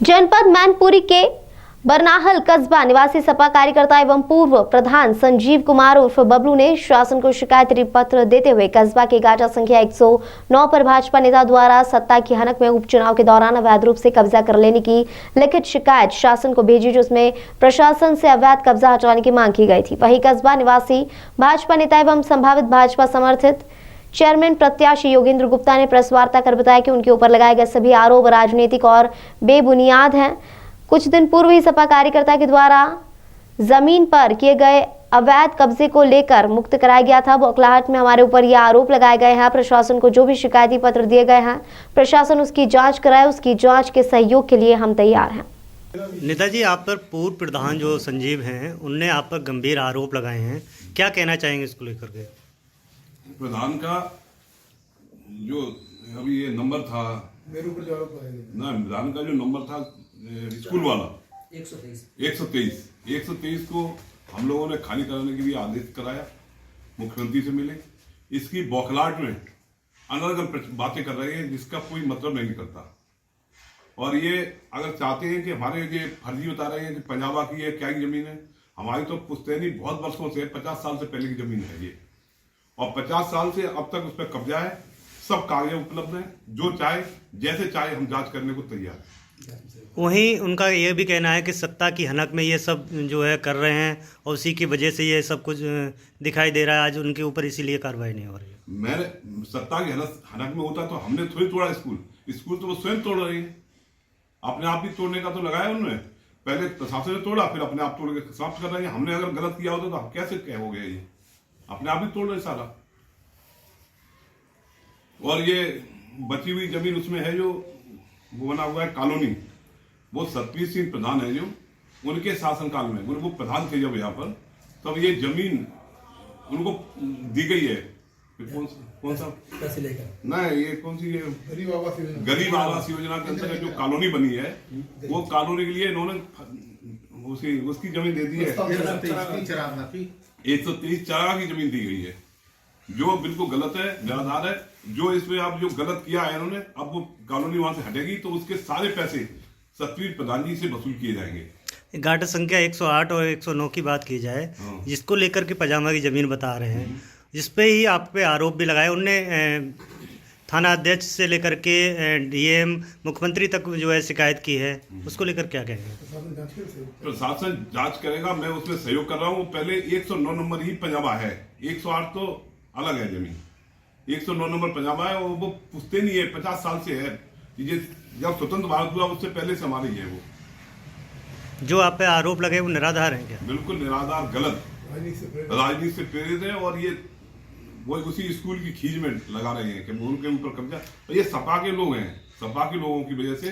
जनपद मैनपुरी के बरनाहल कस्बा निवासी सपा कार्यकर्ता एवं पूर्व प्रधान संजीव कुमार उर्फ बबलू ने शासन को शिकायत पत्र देते हुए कस्बा के गाटा संख्या 109 पर भाजपा नेता द्वारा सत्ता की हनक में उपचुनाव के दौरान अवैध रूप से कब्जा कर लेने की लिखित शिकायत शासन को भेजी, जिसमें प्रशासन से अवैध कब्जा हटाने की मांग की गई थी। वहीं कस्बा निवासी भाजपा नेता एवं संभावित भाजपा समर्थित चेयरमैन प्रत्याशी योगेंद्र गुप्ता ने प्रेस वार्ता कर बताया कि उनके ऊपर लगाए गए सभी आरोप राजनीतिक और बेबुनियाद हैं। कुछ दिन पूर्व ही सपा कार्यकर्ता के द्वारा जमीन पर किए गए अवैध कब्जे को लेकर मुक्त कराया गया था। बौखलाहट में हमारे ऊपर यह आरोप लगाए गए हैं। प्रशासन को जो भी शिकायती पत्र दिए गए हैं, प्रशासन उसकी जांच कराए। उसकी जांच के सहयोग के लिए हम तैयार हैं। नेताजी, आप पर पूर्व प्रधान जो संजीव हैं, उनने आप पर गंभीर आरोप लगाए हैं, क्या कहना चाहेंगे इसको लेकर के? प्रधान का जो अभी ये नंबर था मेरे ऊपर जो आरोप लगाए ना, प्रधान का जो नंबर था स्कूल वाला 123 को हम लोगों ने खाली कराने के लिए आदेश कराया, मुख्यमंत्री से मिले। इसकी बौखलाहट में अनर्गल बातें कर रहे हैं जिसका कोई मतलब नहीं करता। और ये अगर चाहते हैं कि हमारे ये फर्जी बता रहे हैं कि पंजाबा की है, क्या की जमीन है, हमारी तो पुश्तैनी बहुत वर्षों से 50 साल से पहले की जमीन है ये, और 50 साल से अब तक उस पर कब्जा है। सब कागज उपलब्ध हैं, जो चाहे जैसे चाहे हम जांच करने को तैयार हैं। वहीं उनका यह भी कहना है कि सत्ता की हनक में ये सब जो है कर रहे हैं और उसी की वजह से ये सब कुछ दिखाई दे रहा है आज उनके ऊपर, इसीलिए कार्रवाई नहीं हो रही है। मैंने सत्ता की हनक में होता तो हमने थोड़ी तोड़ा स्कूल तो वो स्वयं तोड़ रही है। अपने आप ही तोड़ने का तो लगाया उन्होंने, पहले प्रशासन ने तोड़ा फिर अपने आप तोड़ के समाप्त कर रहे हैं। हमने अगर गलत किया होता तो हम कैसे कह हो गया, ये अपने आप ही तोड़ रहे सारा। और ये बची हुई जमीन उसमें है जो वो बना हुआ है कॉलोनी, वो सतवीर सिंह प्रधान है जो उनके शासनकाल में, वो प्रधान थे जब यहाँ पर, तब ये जमीन उनको दी गई है। कौन सा पैसे लेकर ना, ये कौन सी ये गरीब आवास योजना के अंतर्गत जो कॉलोनी बनी है, वो कॉलोनी के लिए इन्होंने उसकी जमीन दे दी है। 123 चरागा की जमीन दी गई है, जो बिल्कुल गलत है, निराधार है। जो इसमें अब जो गलत किया है इन्होंने, अब वो कॉलोनी वहां से हटेगी तो उसके सारे पैसे सतवीर प्रधान जी से वसूल किए जाएंगे। गाटा संख्या 108 और 109 की बात की जाए, जिसको लेकर के पजामा की जमीन बता रहे हैं, जिसपे ही आप पे आरोप भी लगाए। उनने थाना अध्यक्ष से लेकर के डीएम मुख्यमंत्री तक जो है शिकायत की है, उसको लेकर क्या कहेंगे? प्रशासन जांच करेगा, मैं उसमें सहयोग कर रहा हूँ। पहले 109 नंबर ही पंजाबा है, 108 तो अलग है जमीन। 109 नंबर पंजाबा है और वो पुश्ते नहीं है, 50 साल से है। ये जब स्वतंत्र भारत हुआ उससे पहले से हमारी है। वो जो आप पे आरोप लगे वो निराधार हैं क्या? बिल्कुल निराधार, गलत, राजनीति से प्रेरित है। और ये वो उसी स्कूल की खींच में लगा रहे हैं कि उनके ऊपर कब्जा। तो ये सपा के लोग हैं, सपा के लोगों की वजह से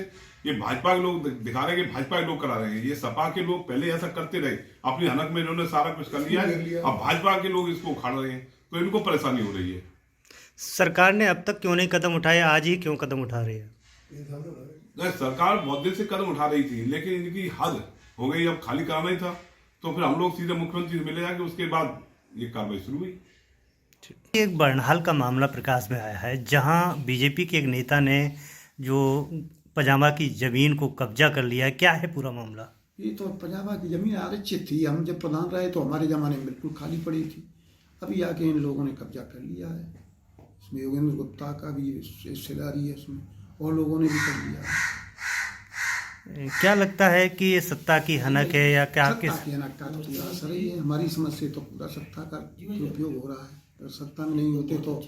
ये भाजपा के लोग दिखा रहे हैं कि भाजपा के लोग करा रहे हैं। ये सपा के लोग पहले ऐसा करते रहे, अपनी हनक में इन्होंने सारा कुछ कर लिया है, अब भाजपा के लोग इसको उखाड़ रहे हैं, तो इनको परेशानी हो रही है। सरकार ने अब तक क्यों नहीं कदम उठाया, आज ही क्यों कदम उठा रही है? नहीं, सरकार बहुत दिन से कदम उठा रही थी, लेकिन इनकी हद हो गई, अब खाली कराना ही था। तो फिर हम लोग सीधे मुख्यमंत्री से मिले जाके उसके बाद ये कार्रवाई शुरू हुई। एक बरनाहल का मामला प्रकाश में आया है, जहां बीजेपी के एक नेता ने जो पजामा की जमीन को कब्जा कर लिया है। क्या है पूरा मामला? ये तो पजामा की जमीन आरक्षित थी, हम जब प्रधान रहे तो हमारे जमाने में बिल्कुल खाली पड़ी थी। अभी आके इन लोगों ने कब्जा कर लिया है। इसमें योगेंद्र गुप्ता का भी हिस्सेदारी है, इसमें और लोगों ने भी कर लिया है। क्या लगता है कि ये सत्ता की हनक है या क्या? सत्ता की हनक का तो पूरा असर ही है। हमारी समझ से तो पूरा सत्ता का उपयोग हो रहा है। अगर सत्ता में नहीं होते तो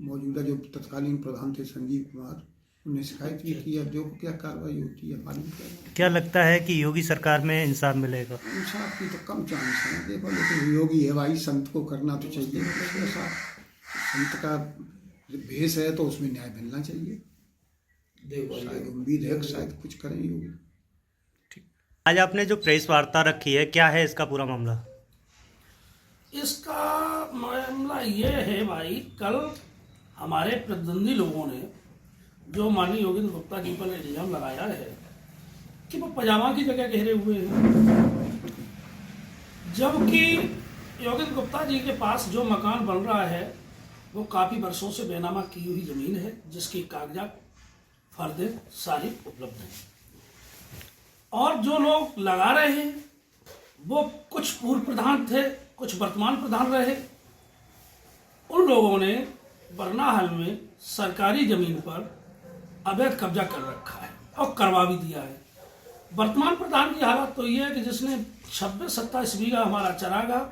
मौजूदा जो तत्कालीन प्रधान थे संजीव कुमार, उन्हें शिकायत भी की है। जो क्या कार्रवाई होती है मालूम क्या। क्या लगता है कि योगी सरकार में इंसाफ मिलेगा? इंसाफ की तो कम चांस है, देखो, लेकिन योगी है भाई, संत को करना तो चाहिए। संत का भेष है तो उसमें न्याय मिलना चाहिए। शायद उम्मीद है कि शायद कुछ करें योगी। आज आपने जो प्रेस वार्ता रखी है, क्या है इसका पूरा मामला? इसका मामला ये है भाई, कल हमारे प्रतिद्वंदी लोगों ने जो माननीय योगेंद्र गुप्ता जी पर इल्जाम लगाया है कि वो पजामा की जगह घेरे हुए हैं, जबकि योगेंद्र गुप्ता जी के पास जो मकान बन रहा है वो काफ़ी वर्षों से बेनामा की हुई ज़मीन है, जिसकी कागजात फर्दे सारी उपलब्ध हैं। और जो लोग लगा रहे हैं वो कुछ पूर्व प्रधान थे, कुछ वर्तमान प्रधान रहे। उन लोगों ने बरनाहल में सरकारी जमीन पर अवैध कब्जा कर रखा है और करवा भी दिया है। वर्तमान प्रधान की हालत तो ये है कि जिसने 26-27 बीघा हमारा चरागाह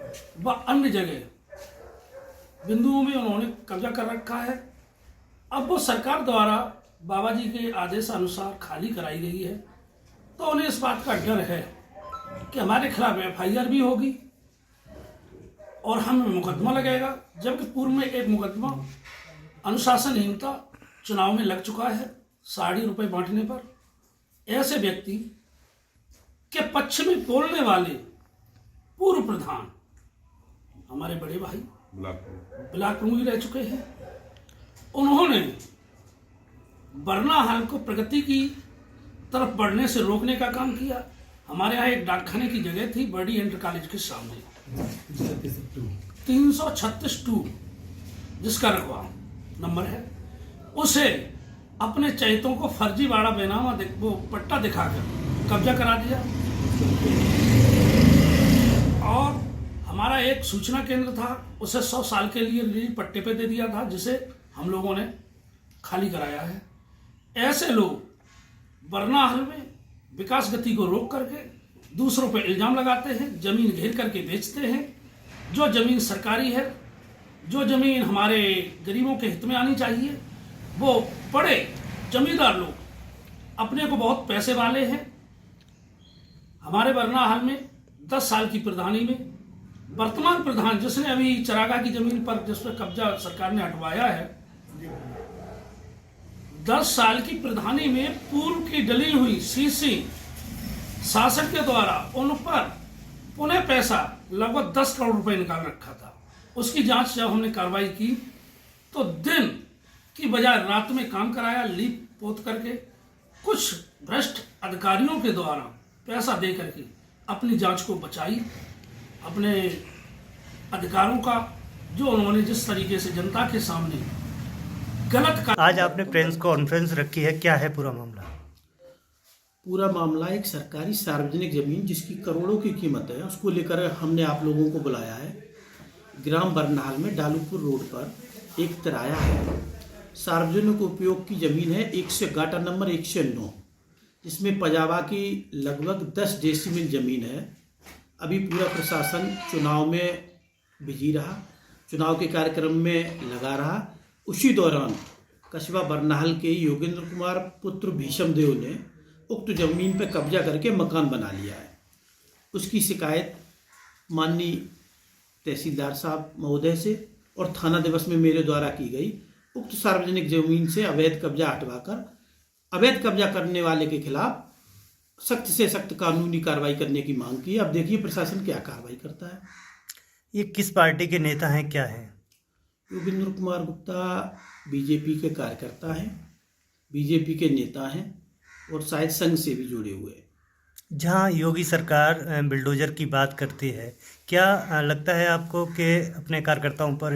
व अन्य जगह बिंदुओं में उन्होंने कब्जा कर रखा है। अब वो सरकार द्वारा बाबा जी के आदेशानुसार खाली कराई गई है, तो उन्हें इस बात का डर है कि हमारे खिलाफ FIR भी होगी और हमें मुकदमा लगेगा, जबकि पूर्व में एक मुकदमा अनुशासनहीनता चुनाव में लग चुका है साड़ी रुपए बांटने पर। ऐसे व्यक्ति के पक्ष में बोलने वाले पूर्व प्रधान हमारे बड़े भाई ब्लॉक प्रमुख रह चुके हैं। उन्होंने बरनाहल को प्रगति की तरफ बढ़ने से रोकने का काम किया। हमारे यहाँ एक डाकखाने की जगह थी बर्डी इंटर कॉलेज के सामने 336-2 जिसका रखवा नंबर है, उसे अपने चैतों को फर्जीवाड़ा बेनामा वो पट्टा दिखाकर कब्जा करा दिया। और हमारा एक सूचना केंद्र था, उसे 100 साल के लिए लीज पट्टे पे दे दिया था, जिसे हम लोगों ने खाली कराया है। ऐसे लोग बरनाहल में विकास गति को रोक करके दूसरों पर इल्जाम लगाते हैं, जमीन घेर करके बेचते हैं। जो जमीन सरकारी है, जो जमीन हमारे गरीबों के हित में आनी चाहिए, वो बड़े जमींदार लोग अपने को बहुत पैसे वाले हैं। हमारे बरनाहल में 10 साल की प्रधानी में वर्तमान प्रधान जिसने अभी चरागाह की जमीन पर जिस पर कब्जा सरकार ने हटवाया है, 10 साल की प्रधानी में पूर्व की डली हुई सीसी शासक के द्वारा उन पर पुनः पैसा लगभग 10 करोड़ रुपए निकाल रखा था। उसकी जांच जब हमने कार्रवाई की तो दिन की बजाय रात में काम कराया, लीप पोत करके कुछ भ्रष्ट अधिकारियों के द्वारा पैसा दे करके अपनी जांच को बचाई। अपने अधिकारों का जो उन्होंने जिस तरीके से जनता के सामने गलत का। आज आपने प्रेस कॉन्फ्रेंस रखी है, क्या है पूरा मामला? पूरा मामला एक सरकारी सार्वजनिक जमीन जिसकी करोड़ों की कीमत है, उसको लेकर हमने आप लोगों को बुलाया है। ग्राम बरनाहल में डालूपुर रोड पर एक तिराया है, सार्वजनिक उपयोग की जमीन है, 100 गाटा नंबर 109, जिसमें पजावा की लगभग 10 डेसिमल जमीन है। अभी पूरा प्रशासन चुनाव में बिजी रहा, चुनाव के कार्यक्रम में लगा रहा। उसी दौरान कस्बा बरनाहल के योगेंद्र कुमार पुत्र भीषम देव ने उक्त जमीन पर कब्जा करके मकान बना लिया है। उसकी शिकायत माननीय तहसीलदार साहब महोदय से और थाना दिवस में मेरे द्वारा की गई। उक्त सार्वजनिक जमीन से अवैध कब्जा हटवाकर अवैध कब्जा करने वाले के खिलाफ सख्त से सख्त कानूनी कार्रवाई करने की मांग की। अब देखिए प्रशासन क्या कार्रवाई करता है। ये किस पार्टी के नेता हैं, क्या है? योगेंद्र कुमार गुप्ता बीजेपी के कार्यकर्ता हैं, बीजेपी के नेता हैं और शायद संघ से भी जुड़े हुए हैं। जहां योगी सरकार बिल्डोजर की बात करती है, क्या लगता है आपको कि अपने कार्यकर्ताओं पर